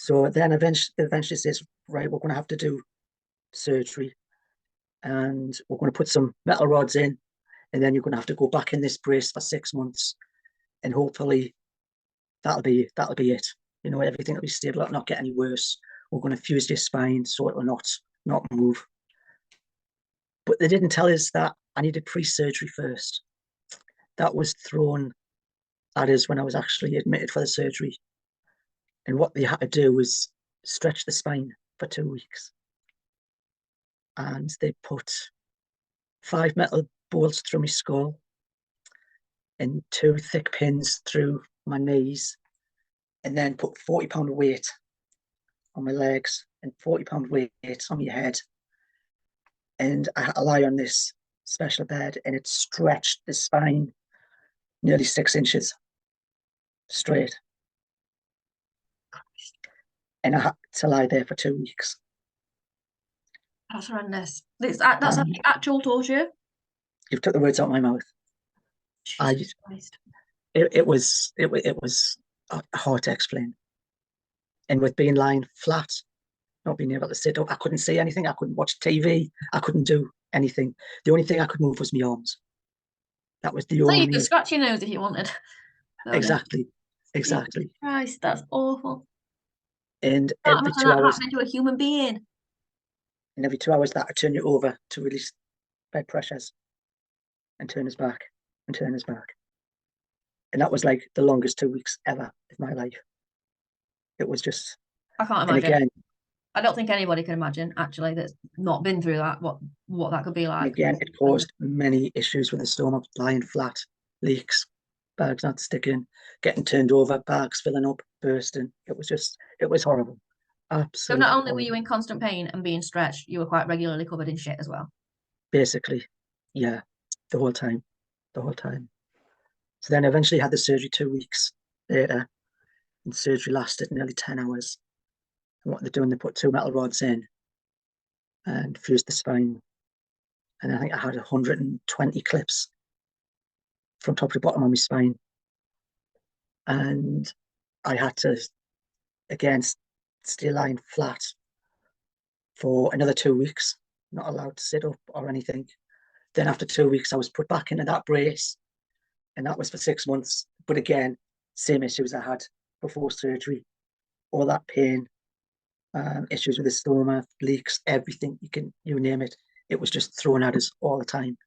So then eventually says, right, we're going to have to do surgery, and we're going to put some metal rods in, and then you're going to have to go back in this brace for 6 months, and hopefully that'll be it. You know, everything will be stable, it'll not get any worse. We're going to fuse your spine so it will not move. But they didn't tell us that I needed pre-surgery first. That was thrown at us when I was actually admitted for the surgery. And what they had to do was stretch the spine for 2 weeks. And they put 5 metal bolts through my skull and 2 thick pins through my knees, and then put 40-pound weight on my legs and 40-pound weight on my head. And I had to lie on this special bed, and it stretched the spine nearly 6 inches straight. And I had to lie there for 2 weeks. That's horrendous. That's actual torture. You've took the words out of my mouth. Jesus Christ. It was hard to explain. And with being lying flat, not being able to sit up, I couldn't see anything. I couldn't watch TV. I couldn't do anything. The only thing I could move was my arms. That was the So only. you could scratch your nose if you wanted. Exactly. Jesus Christ, that's awful. And Can't every imagine 2 that hours, happening to a human being. and every 2 hours, that I turn you over to release bed pressures, and turn us back, and turn us back. And that was like the longest 2 weeks ever of my life. It was just. I can't And imagine. again, I don't think anybody can imagine, actually, that's not been through that, what that could be like. and again, it caused many issues with the stomach, lying flat, leaks, bags not sticking, getting turned over, bags filling up, bursting. It was horrible. So Absolutely not only were horrible. you in constant pain and being stretched, you were quite regularly covered in shit as well. Basically, yeah, the whole time. So then I eventually had the surgery 2 weeks later, and surgery lasted nearly 10 hours. And what they're doing, they put 2 metal rods in and fused the spine. And I think I had 120 clips from top to bottom on my spine. And I had to, again, stay lying flat for another 2 weeks, not allowed to sit up or anything. Then after 2 weeks, I was put back into that brace, and that was for 6 months. But again, same issues I had before surgery, all that pain, issues with the stoma, leaks, everything, you name it. It was just thrown at us all the time,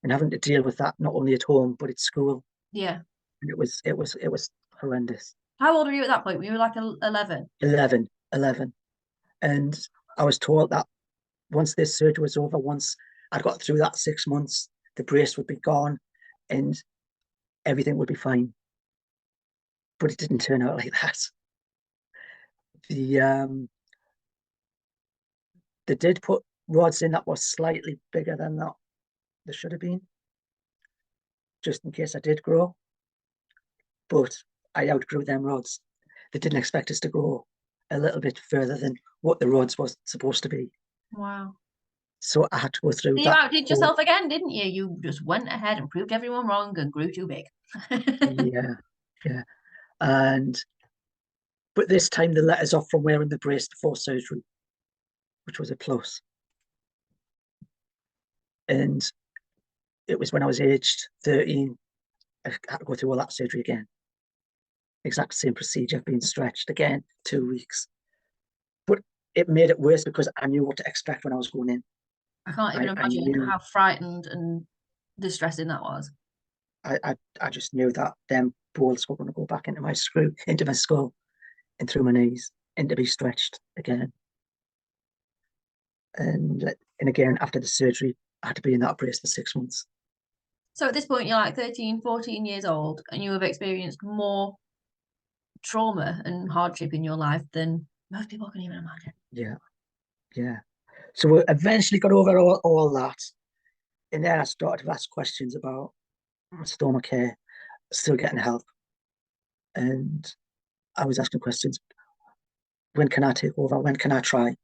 and having to deal with that not only at home but at school. Yeah. And it was horrendous. How old were you at that point? Were you like 11? 11. And I was told that once this surgery was over, once I got through that 6 months, the brace would be gone and everything would be fine. But it didn't turn out like that. They did put rods in that were slightly bigger than that they should have been, just in case I did grow. But I outgrew them rods. They didn't expect us to go a little bit further than what the rods was supposed to be. Wow. So I had to go through You that. outdid yourself again, didn't you? You just went ahead and proved everyone wrong and grew too big. Yeah. But this time they let us off from wearing the brace before surgery, which was a plus. And it was when I was aged 13, I had to go through all that surgery again. Exact same procedure, being stretched again, 2 weeks. But it made it worse because I knew what to expect when I was going in. I can't even imagine how frightened and distressing that was. I just knew that them bolts were going to go back into my skull, and through my knees, and to be stretched again. And again, after the surgery, I had to be in that brace for 6 months. So at this point, you're like 13, 14 years old, and you have experienced more trauma and hardship in your life than most people can even imagine. Yeah. So we eventually got over all that. And then I started to ask questions about my stomach care, still getting help. And I was asking questions, when can I take over? When can I try?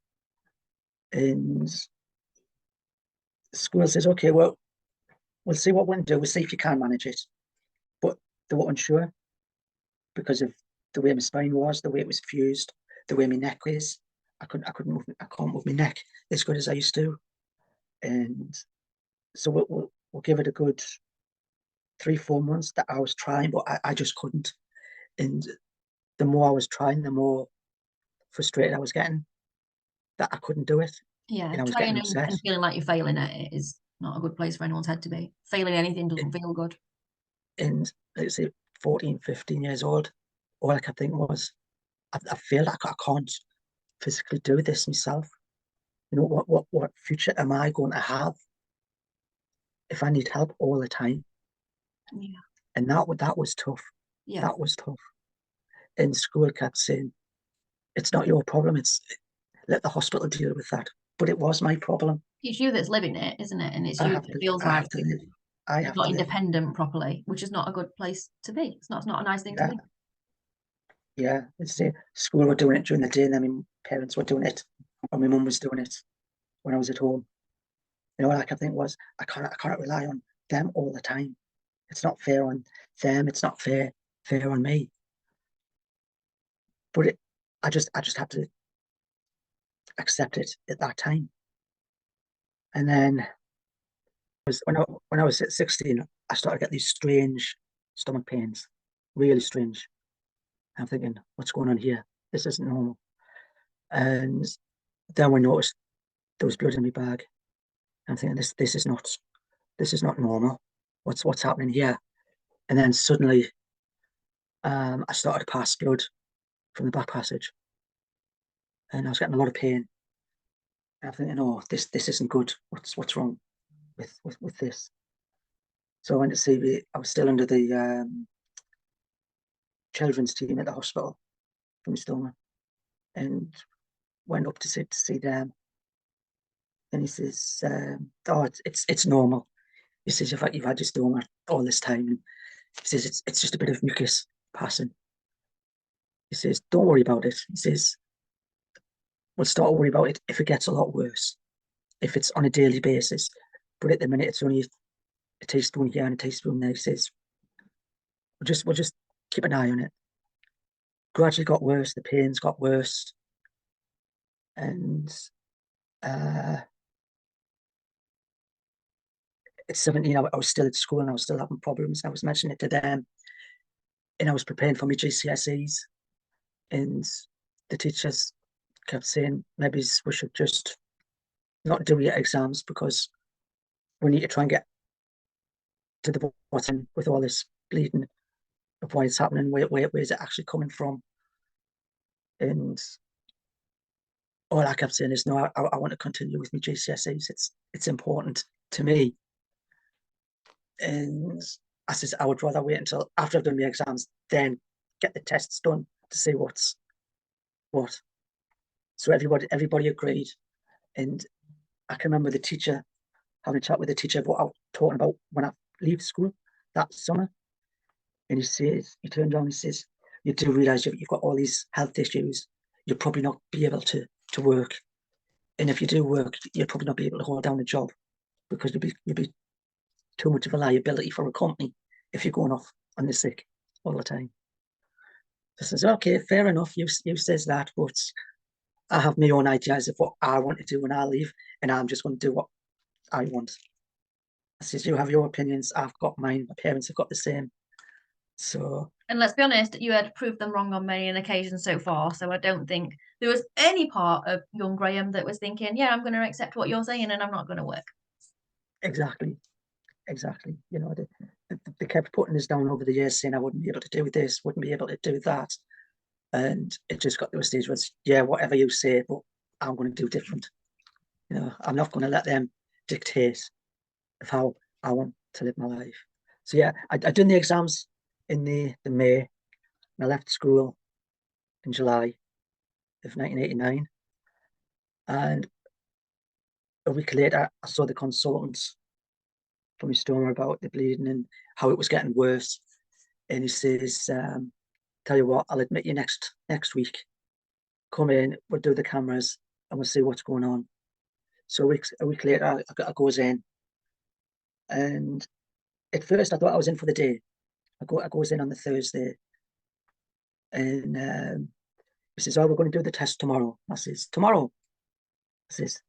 And school says, okay, well, we'll see what we can do. We'll see if you can manage it. But they were unsure because of the way my spine was, the way it was fused, the way my neck is. I can't move my neck as good as I used to. And so we'll give it a good 3, 4 months that I was trying, but I just couldn't. And the more I was trying, the more frustrated I was getting that I couldn't do it. Yeah, And I was getting trying upset. and feeling like you're failing at it is not a good place for anyone's head to be. Failing anything doesn't feel good. And let's say 14, 15 years old, all I kept thinking was, I feel like I can't physically do this myself. You know, what future am I going to have if I need help all the time? Yeah. And that was tough. Yeah. That was tough. And school kept saying, it's not your problem. Let the hospital deal with that. But it was my problem. It's you that's living it, isn't it? And it's I you have that to. feels I like have to live. I you're have not to live. independent properly, which is not a good place to be. It's not a nice thing to Yeah, be. yeah. It's the school were doing it during the day, and then my parents were doing it, or my mum was doing it when I was at home. You know, all I kept thinking was, I can't rely on them all the time. It's not fair on them. It's not fair on me. But I just had to accept it at that time. And then when I was at 16, I started to get these strange stomach pains, really strange. I'm thinking, what's going on here? This isn't normal. And then we noticed there was blood in my bag. I'm thinking, this is not normal. What's happening here? And then suddenly, I started to pass blood from the back passage, and I was getting a lot of pain. And I'm thinking, oh, this isn't good. What's wrong with this? So I went to see I was still under the children's team at the hospital from Stoneham, and went up to see them. And he says, "Oh, it's normal." He says, "You've had your stoma all this time." And he says, "It's just a bit of mucus passing." He says, "Don't worry about it." He says, "We'll start to worry about it if it gets a lot worse, if it's on a daily basis. But at the minute, it's only a teaspoon here and a teaspoon there." He says, we'll just keep an eye on it." Gradually got worse. The pains got worse, and uh, at 17, I was still at school and I was still having problems. I was mentioning it to them, and I was preparing for my GCSEs, and the teachers kept saying, maybe we should just not do your exams because we need to try and get to the bottom with all this bleeding of why it's happening, where is it actually coming from? And all I kept saying is, no, I want to continue with my GCSEs. It's important to me. And I said, I would rather wait until after I've done my exams, then get the tests done to see what's what. So everybody agreed. And I can remember the teacher having a chat with the teacher of what I was talking about when I leave school that summer. And he turned around and he says, "You do realise you've got all these health issues. You'll probably not be able to work. And if you do work, you'll probably not be able to hold down a job because you'll be too much of a liability for a company if you're going off on the sick all the time." I says, "Okay, fair enough. You says that, but I have my own ideas of what I want to do when I leave, and I'm just going to do what I want." I says, "You have your opinions. I've got mine. My parents have got the same." So, And let's be honest, you had proved them wrong on many an occasion so far. So I don't think there was any part of young Graham that was thinking, yeah, I'm going to accept what you're saying and I'm not going to work. exactly. You know, they kept putting us down over the years, saying I wouldn't be able to do this, wouldn't be able to do that. And it just got to a stage where it's, yeah, whatever you say, but I'm going to do different. You know, I'm not going to let them dictate of how I want to live my life. So yeah, I done the exams in the May, and I left school in July of 1989. And a week later, I saw the consultant from his stoma about the bleeding and how it was getting worse. And he says, "Tell you what, I'll admit you next week. Come in, we'll do the cameras, and we'll see what's going on." So a week later, I goes in, and at first I thought I was in for the day. I goes in on the Thursday, and He says, oh, we're going to do the test tomorrow. I says, tomorrow? I says,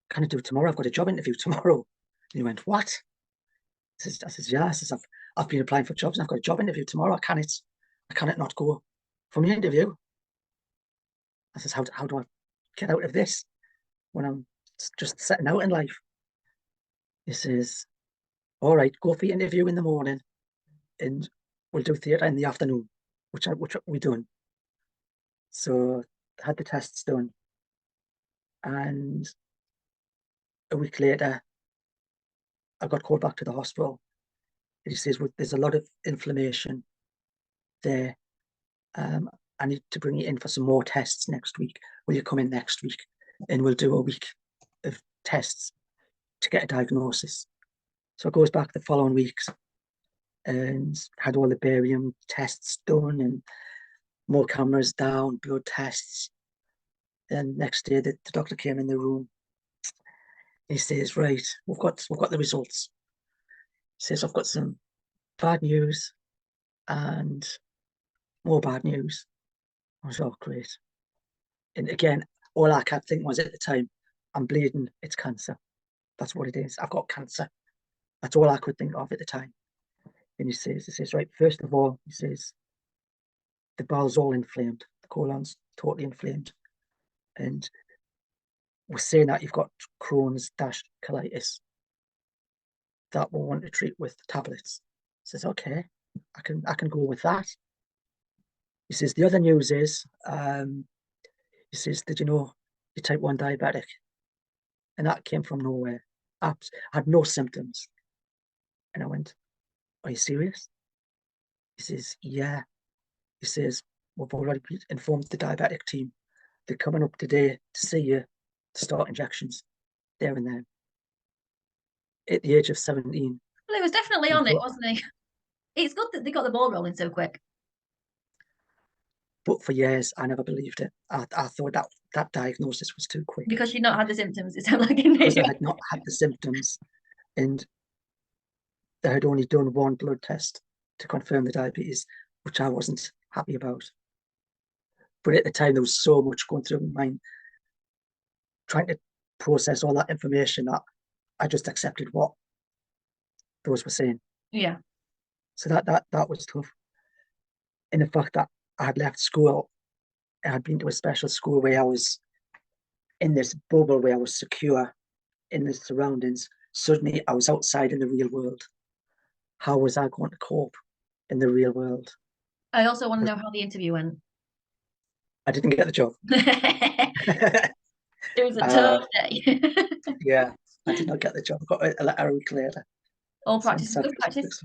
can I do it tomorrow? I've got a job interview tomorrow. And he went, what? I says, yeah. I says, I've been applying for jobs and I've got a job interview tomorrow. I cannot not go from the interview. I says, how do I get out of this when I'm just setting out in life? He says, all right, go for your interview in the morning and we'll do theatre in the afternoon, which we done. So I had the tests done. And a week later, I got called back to the hospital. He says, well, there's a lot of inflammation there. I need to bring you in for some more tests next week. Will you come in next week? And we'll do a week of tests to get a diagnosis. So I goes back the following weeks and had all the barium tests done and more cameras down, blood tests. And next day the doctor came in the room. He says, right, we've got the results. He says, I've got some bad news and more bad news. I was, oh, great. And again, all I kept thinking was at the time, I'm bleeding, it's cancer. That's what it is. I've got cancer. That's all I could think of at the time. And he says, right, first of all, he says, the bowel's all inflamed. The colon's totally inflamed. And we're saying that you've got Crohn's colitis that we'll want to treat with tablets. He says, okay, I can go with that. He says, the other news is, he says, did you know you're type 1 diabetic? And that came from nowhere. I had no symptoms. And I went, are you serious? He says, yeah. He says, we've already informed the diabetic team. They're coming up today to see you to start injections there and then. At the age of 17. Well, he was definitely on it, wasn't he? It's good that they got the ball rolling so quick. But for years, I never believed it. I thought that diagnosis was too quick. Because you'd not had the symptoms, it sounded like, didn't it? Because I had not had the symptoms. And they had only done one blood test to confirm the diabetes, which I wasn't happy about. But at the time, there was so much going through my mind, trying to process all that information that I just accepted what those were saying. Yeah. So that was tough. And the fact that I had left school, I had been to a special school where I was in this bubble where I was secure in the surroundings. Suddenly I was outside in the real world. How was I going to cope in the real world? I also want to know how the interview went. I didn't get the job. It was a tough day. Yeah, I did not get the job. I got a letter a week later. All practice is good practice.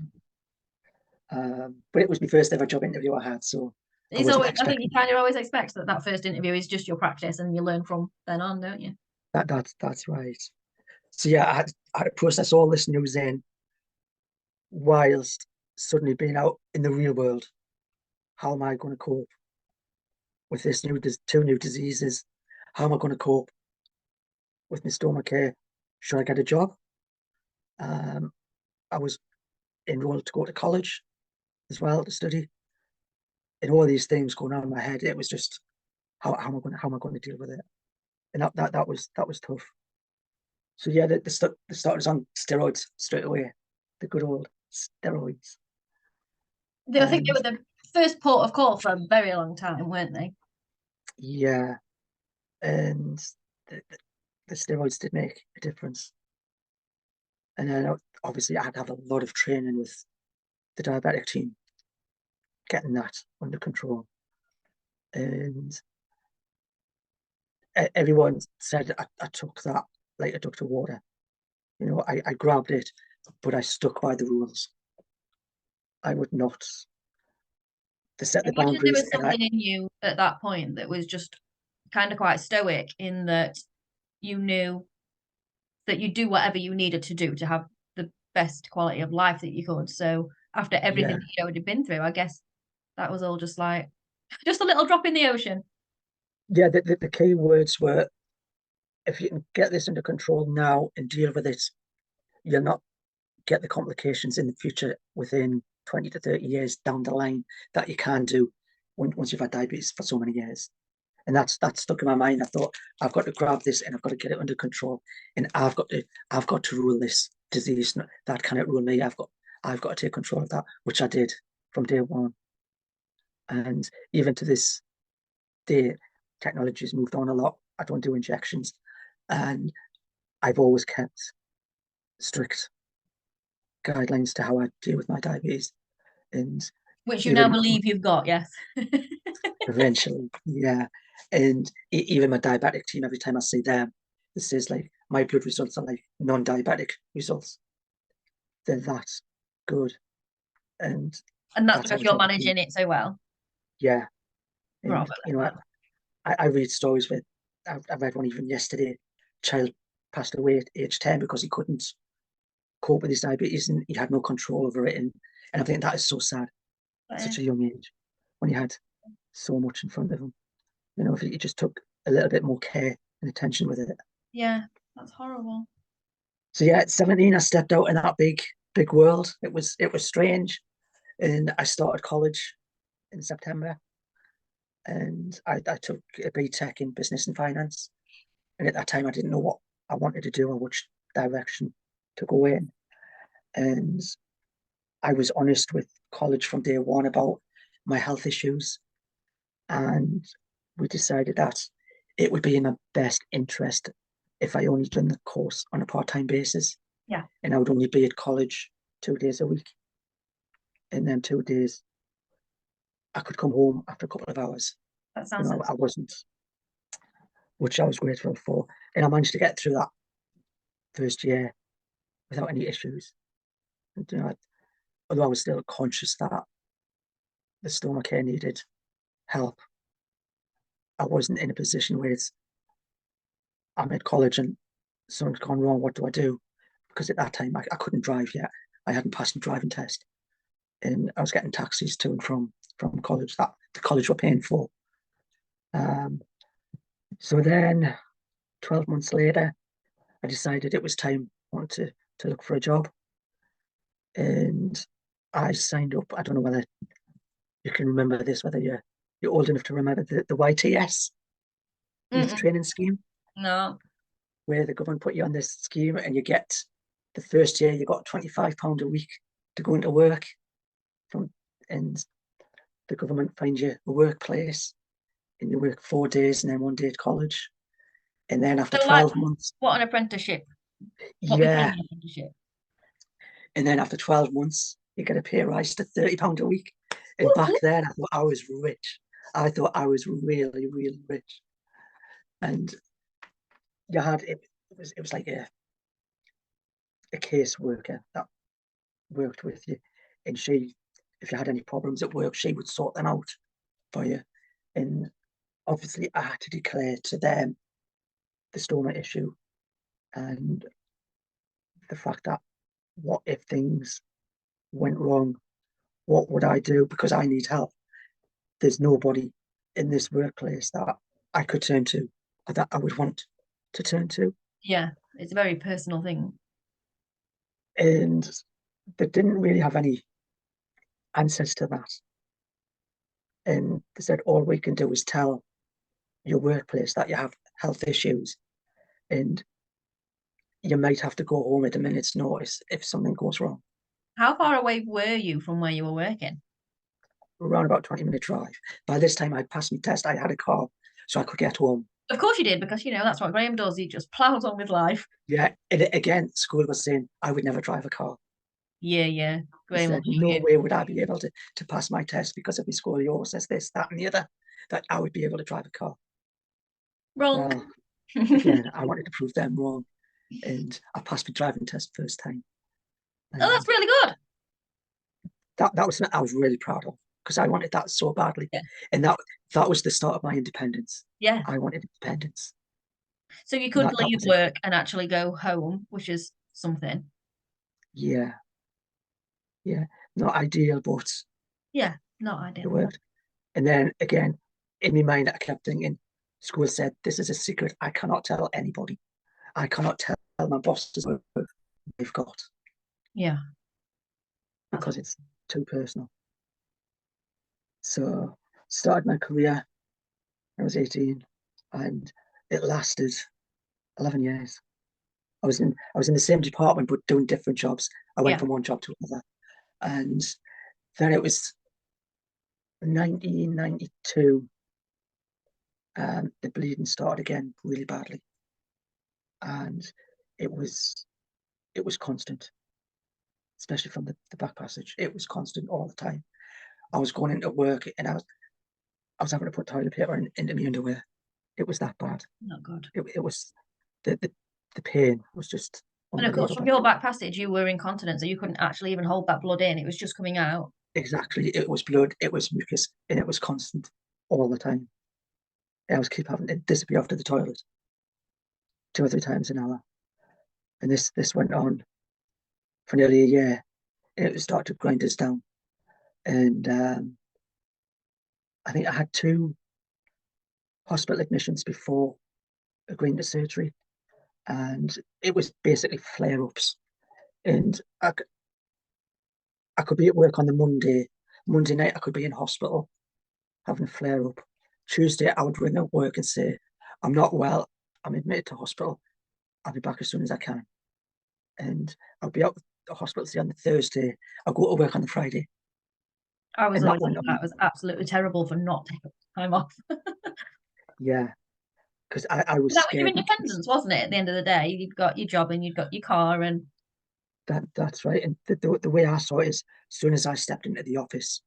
But it was my first ever job interview I had, so it's always, I think you kind of always expect that first interview is just your practice and you learn from then on, don't you? That's right. So yeah, I had to process all this news in whilst suddenly being out in the real world. How am I going to cope with there's two new diseases? How am I going to cope with my stomach care? Should I get a job? I was enrolled to go to college as well to study. And all these things going on in my head, it was just how am I going to deal with it? And that was tough. So yeah, the starters on steroids straight away, the good old steroids. I think they were the first port of call for a very long time, weren't they? Yeah, and the steroids did make a difference. And then obviously I had to have a lot of training with the diabetic team, getting that under control. And everyone said I took that like a duck to water. You know, I grabbed it, but I stuck by the rules. I would not to set the boundaries. There was something in you at that point that was just kind of quite stoic in that you knew that you'd do whatever you needed to do to have the best quality of life that you could. So after everything that you had been through, I guess that was all just like just a little drop in the ocean. Yeah, the key words were, if you can get this under control now and deal with it, you'll not get the complications in the future within 20 to 30 years down the line that you can do once you've had diabetes for so many years. And that stuck in my mind. I thought, I've got to grab this and I've got to get it under control. And I've got to rule this disease. That cannot rule me. I've got to take control of that, which I did from day one. And even to this day, technology has moved on a lot. I don't do injections. And I've always kept strict guidelines to how I deal with my diabetes. And Which you now even believe you've got, yes. eventually, yeah. And even my diabetic team, every time I see them, it says like my blood results are like non-diabetic results. They're that good. And And that's that's because everything you're I do. managing it so well. Yeah. And Bravo. you know, I read stories with I read one even yesterday. Child passed away at age 10 because he couldn't cope with his diabetes and he had no control over it. And I think that is so sad at such a young age when he had so much in front of him. You know, if he just took a little bit more care and attention with it. Yeah, that's horrible. So yeah, at 17, I stepped out in that big world. It was strange. And I started college in September. And I took a BTEC in business and finance. And at that time, I didn't know what I wanted to do or which direction to go in. And I was honest with college from day one about my health issues. And we decided that it would be in my best interest if I only done the course on a part-time basis. Yeah. And I would only be at college 2 days a week. And then 2 days, I could come home after a couple of hours. That sounds I wasn't, which I was grateful for. And I managed to get through that first year without any issues. And, although I was still conscious that the stomach care needed help, I wasn't in a position where I'm at college and something's gone wrong. What do I do? Because at that time I couldn't drive yet. I hadn't passed the driving test, and I was getting taxis to and from college that the college were paying for. So then, 12 months later, I decided it was time. I wanted to look for a job, and I signed up. I don't know whether you can remember this, whether you're old enough to remember the YTS youth Mm-mm. training scheme, No. where the government put you on this scheme, and you get the first year you got £25 a week to go into work from, and the government finds you a workplace, and you work 4 days and then 1 day at college, and then after So like 12 months, what an apprenticeship. What became yeah, an apprenticeship. and then after 12 months you get a pay rise to £30 a week. And back Woo-hoo. then I thought I was rich. I thought I was really, really rich. And you had it was like a caseworker that worked with you, and she, if you had any problems at work, she would sort them out for you. And obviously I had to declare to them the stoma issue and the fact that what if things went wrong, what would I do, because I need help. There's nobody in this workplace that I could turn to or that I would want to turn to. Yeah, it's a very personal thing. And they didn't really have any answers to that. And they said all we can do is tell your workplace that you have health issues, and you might have to go home at a minute's notice if something goes wrong. How far away were you from where you were working? Around about 20-minute drive. By this time I'd passed my test, I had a car, so I could get home. Of course you did, because that's what Graham does. He just plows on with life. Yeah, and again, school was saying I would never drive a car. Yeah, yeah. They Graham will said show no you. way would I be able to pass my test because of my school. He always says this, that, and the other, that I would be able to drive a car. Wrong. Well, again, I wanted to prove them wrong, and I passed my driving test first time. Oh, that's And really good. that was something I was really proud of because I wanted that so badly. Yeah. And that was the start of my independence. Yeah. I wanted independence. So you could That leave was it. work and actually go home, which is something. Yeah. Yeah. Not ideal, but Yeah, not it ideal. worked. And then again, in my mind, I kept thinking, school said, this is a secret. I cannot tell anybody. I cannot tell my bosses what they've got Yeah. because it's too personal. So started my career I was 18, and it lasted 11 years. I was in the same department but doing different jobs. I went Yeah. from one job to another, and then it was 1992. The bleeding started again really badly, and it was constant, especially from the back passage. It was constant all the time. I was going into work and I was having to put toilet paper into my underwear. It was that bad. Not good. It was the pain was just And of course, from unbelievable. your back passage, you were incontinent, so you couldn't actually even hold that blood in. It was just coming out. Exactly. It was blood, it was mucus, and it was constant all the time. And I was keep having to disappear after the toilet 2 or 3 times an hour. And this went on for nearly a year. And it started to grind us down. And I think I had 2 hospital admissions before agreeing to surgery. And it was basically flare-ups. And I could be at work on the Monday night I could be in hospital having a flare-up. Tuesday I would ring at work and say, I'm not well, I'm admitted to hospital, I'll be back as soon as I can. And I'll be out of the hospital say on the Thursday, I'll go to work on the Friday. I was And that always went like on, that. It was absolutely terrible for not taking time off. yeah, because I was That was your scared because independence, wasn't it? At the end of the day, you'd got your job and you'd got your car, and that's right. And the way I saw it is, as soon as I stepped into the office,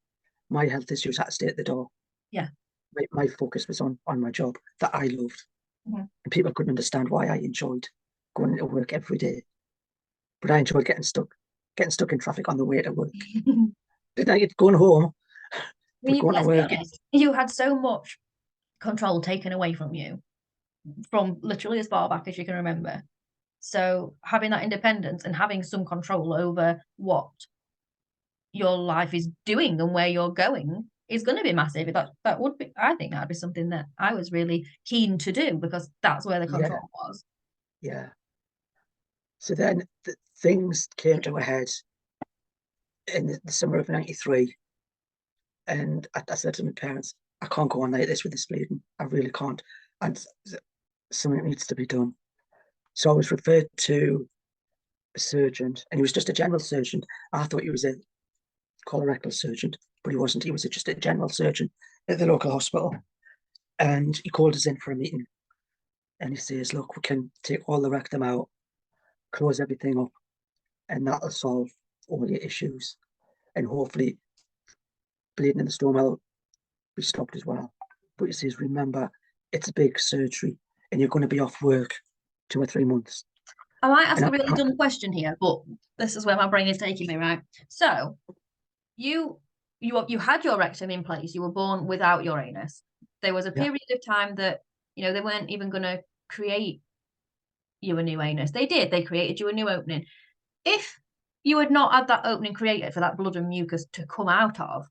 my health issues had to stay at the door. yeah. My focus was on my job that I loved. Mhm. And people couldn't understand why I enjoyed going into work every day. But I enjoyed getting stuck in traffic on the way to work. Didn't I get going home, I but mean, going to let's be work, honest, you had so much control taken away from you from literally as far back as you can remember. So having that independence and having some control over what your life is doing and where you're going is going to be massive. That would be, I think that'd be something that I was really keen to do because that's where the yeah, control was. yeah. So then things came to a head in the summer of '93, and I said to my parents, I can't go on like this with this bleeding. I really can't. And something needs to be done. So I was referred to a surgeon, and he was just a general surgeon. I thought he was a colorectal surgeon, but he wasn't. He was just a general surgeon at the local hospital. And he called us in for a meeting, and he says, look, we can take all the rectum out, close everything up, and that'll solve all your issues. And hopefully bleeding in the stoma will be stopped as well. But he says, remember, it's a big surgery and you're going to be off work 2 or 3 months. I might ask And a really dumb question here, but this is where my brain is taking me, right? So you you had your rectum in place. You were born without your anus. There was a yeah, period of time that, they weren't even going to create you a new anus. They did. They created you a new opening. If you had not had that opening created for that blood and mucus to come out of,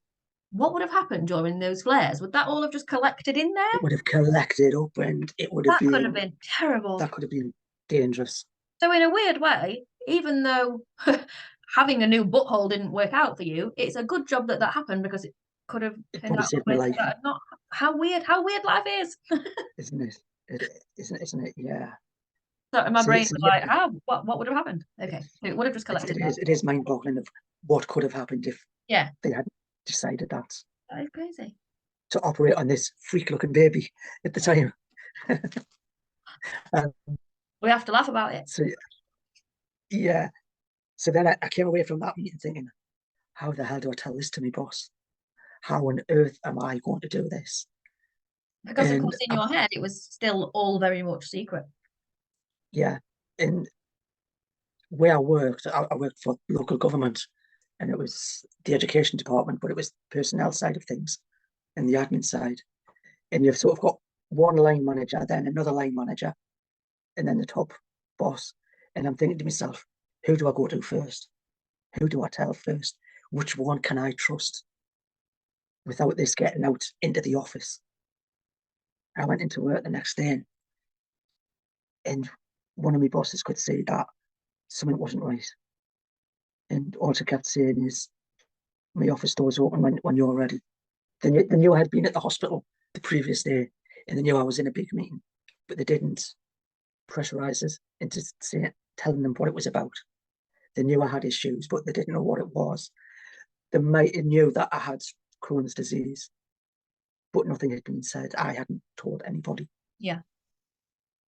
what would have happened during those flares? Would that all have just collected in there? it would have collected up and it would have That could have been, been terrible. that could have been dangerous. So in a weird way, even though having a new butthole didn't work out for you, it's a good job that that happened because it could have It turned probably out saved my with life, that had not. How weird life is. isn't it? Isn't it? Yeah. So my See, brain see, was yeah, like, what would have happened? Okay, so it would have just collected there. it is mind-boggling of what could have happened if Yeah, they hadn't decided that that is crazy. to operate on this freak-looking baby at the time. um, We have to laugh about it so yeah, so then I came away from that meeting thinking, how the hell do I tell this to my boss? How on earth am I going to do this? because, of And course, in your head, it was still all very much secret. yeah, and where I worked for local government, and it was the education department, but it was the personnel side of things and the admin side. And you've sort of got one line manager, then another line manager, and then the top boss. And I'm thinking to myself, who do I go to first? Who do I tell first? Which one can I trust without this getting out into the office? I went into work the next day, and one of my bosses could see that something wasn't right. And all she kept saying is, my office door's open when you're ready. The new had been at the hospital the previous day, and they knew I was in a big meeting, but they didn't pressurize us into telling them what it was about. They knew I had issues, but they didn't know what it was. They might have knew that I had Crohn's disease, but nothing had been said. I hadn't told anybody. Yeah.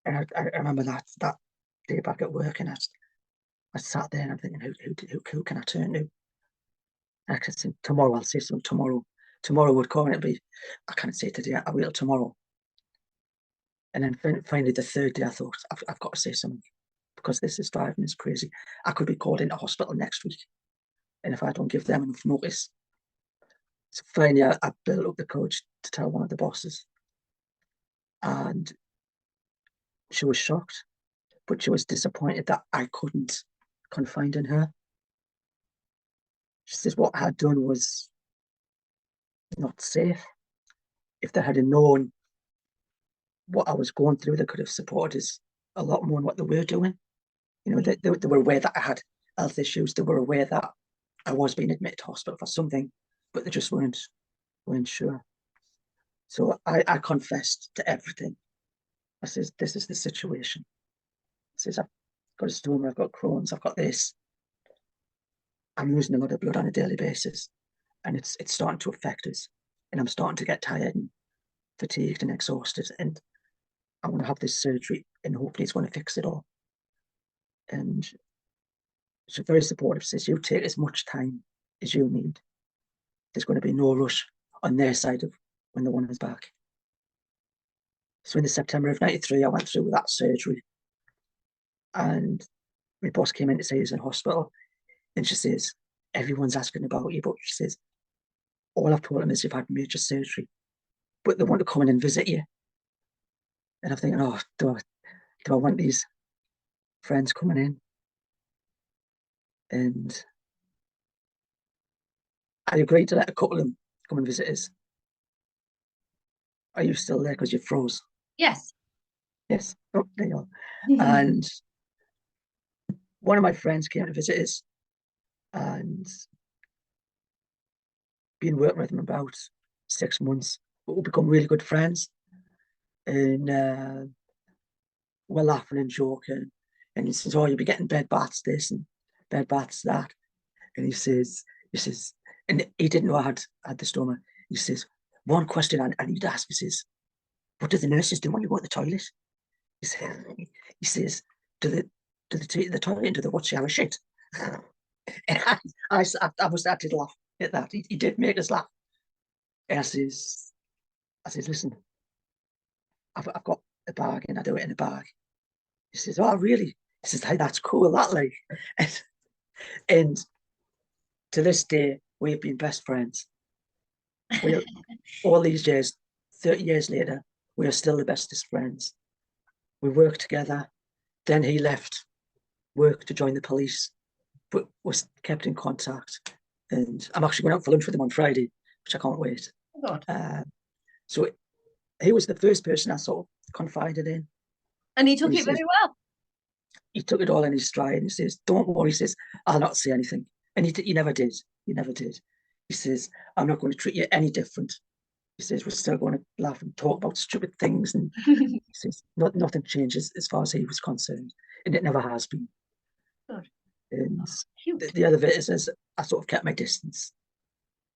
And I remember that day back at work, and I sat there and I'm thinking, who can I turn to? I could say, tomorrow, I'll say something tomorrow. Tomorrow would come and it'd be, I can't say today, I will tomorrow. And then finally, the third day, I thought, I've got to say something, because this is driving us crazy. I could be called into hospital next week. And if I don't give them enough notice. So finally, I built up the courage to tell one of the bosses. And she was shocked, but she was disappointed that I couldn't confide in her. She says what I had done was not safe. If they had known what I was going through, they could have supported us a lot more in what they were doing. You know, they were aware that I had health issues. They were aware that I was being admitted to hospital for something, but they just weren't sure. So I confessed to everything. I says, this is the situation. I says, I've got a stoma, I've got Crohn's, I've got this. I'm losing a lot of blood on a daily basis, and it's starting to affect us. And I'm starting to get tired and fatigued and exhausted. And I want to have this surgery, and hopefully it's going to fix it all. And she's very supportive. Says, you take as much time as you need. There's going to be no rush on their side of when the one is back. So in the September of 93, I went through that surgery, and my boss came in to say he's in hospital, and she says, everyone's asking about you, but she says, all I've told them is you've had major surgery, but they want to come in and visit you. And I'm thinking, oh, do I want these friends coming in? And I agreed to let a couple of them come and visit us. Are you still there? Because you froze. Yes. Yes. Oh, there you are. And one of my friends came to visit us, and been working with him about 6 months, but we've become really good friends. And we're laughing and joking. And he says, oh, you'll be getting bed baths this and bed baths that. And he says, and he didn't know I had the stoma. He says, one question I need to ask, he says, what do the nurses do when you go to the toilet? He says, do they take the toilet and do they watch shower shit? And I did laugh at that. He did make us laugh. And I says, listen, I've got a bag and I do it in a bag. He says, oh, really? He says, hey, that's cool, that like. And to this day, we've been best friends. We're all these years, 30 years later, we are still the bestest friends. We work together. Then he left work to join the police, but was kept in contact. And I'm actually going out for lunch with him on Friday, which I can't wait. So he was the first person I sort of confided in. And he took it very well. He took it all in his stride, and he says, don't worry, he says, I'll not say anything. And he never did. He never did. He says, I'm not going to treat you any different. He says, we're still going to laugh and talk about stupid things. And he says, nothing changes as far as he was concerned. And it never has been. Good. And the other bit is I sort of kept my distance.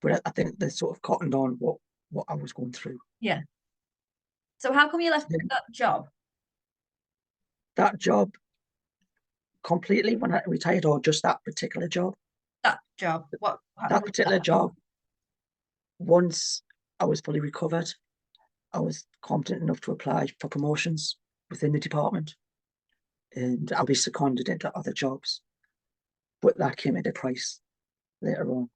But I think they sort of cottoned on what I was going through. Yeah. So how come you left that job? That job completely when I retired, or just that particular job? That job. What? That particular job, once I was fully recovered, I was competent enough to apply for promotions within the department, and I'll be seconded into other jobs. But that came at a price later on.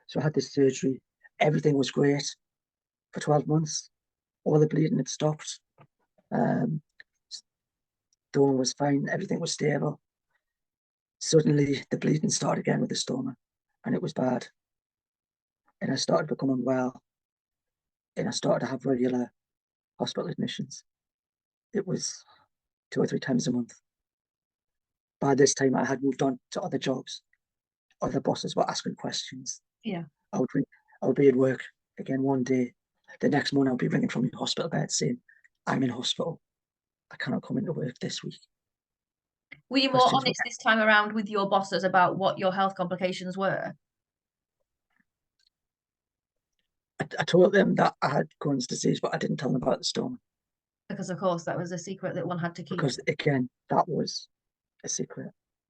So I had this surgery. Everything was great for 12 months. All the bleeding had stopped. Stoma was fine. Everything was stable. Suddenly, the bleeding started again with the stoma, and it was bad. And I started becoming well, and I started to have regular hospital admissions. It was 2 or 3 times a month. By this time, I had moved on to other jobs. Other bosses were asking questions. Yeah. I would be at work again one day, the next morning I'll be ringing from your hospital bed saying, I'm in hospital. I cannot come into work this week. Were you more honest this time around with your bosses about what your health complications were? I told them that I had Crohn's disease, but I didn't tell them about the stoma. Because, of course, that was a secret that one had to keep. Because, again, that was a secret.